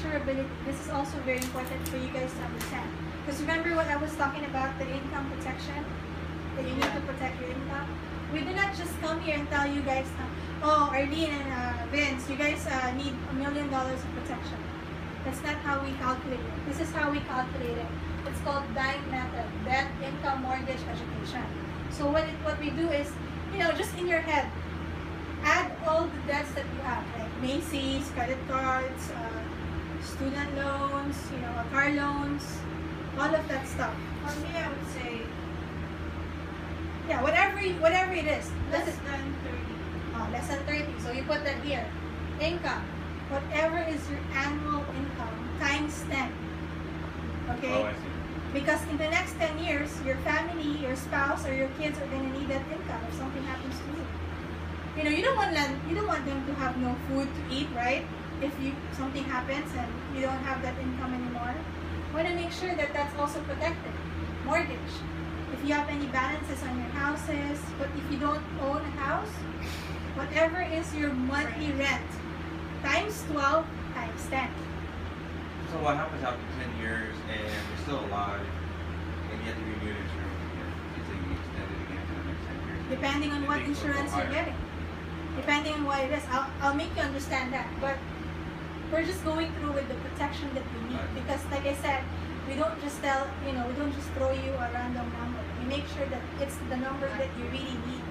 insurability. This is also very important for you guys to understand. Because remember what I was talking about, the income protection? That you need to protect your income? We do not just come here and tell you guys, oh, Arlene and Vince, you guys need $1 million of protection. That's not how we calculate it. This is how we calculate it. It's called DIME method, debt, income, mortgage, education. So what we do is, you know, just in your head, add all the debts that you have, like Macy's, credit cards, student loans, you know, car loans, all of that stuff. For me, I would say yeah, whatever it is. less than 30. Oh, less than 30. So you put that here. Income, whatever is your annual income times 10. Okay? Oh, I see. Because in the next 10 years, your family, your spouse, or your kids are going to need that income if something happens to you. You know, you don't want them to have no food to eat, right? If something happens and you don't have that income anymore, you want to make sure that that's also protected. Mortgage. If you have any balances on your houses, but if you don't own a house, whatever is your monthly rent times 12 times 10. So what happens after 10 years and you're still alive and you have to renew the insurance again? It's like you extend it again for the next 10 years. Depending on what insurance you're getting. Depending on what it is. I'll make you understand that. But we're just going through with the protection that we need. Because like I said, we don't just we don't just throw you a random number. We make sure that it's the number that you really need,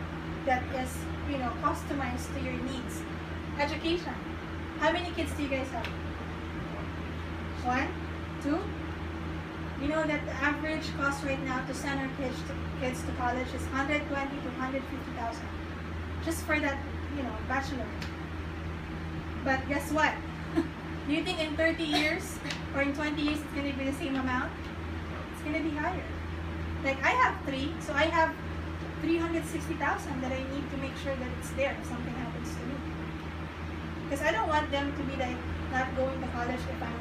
that is, you know, customized to your needs. Education. How many kids do you guys have? 1? 2? You know that the average cost right now to send our kids to college is $120,000 to $150,000. Just for that, you know, bachelor. But guess what? Do you think in 30 years or in 20 years it's going to be the same amount? It's going to be higher. Like I have 3, so I have $360,000 that I need to make sure that it's there if something happens to me. Because I don't want them to be like not going to college if I'm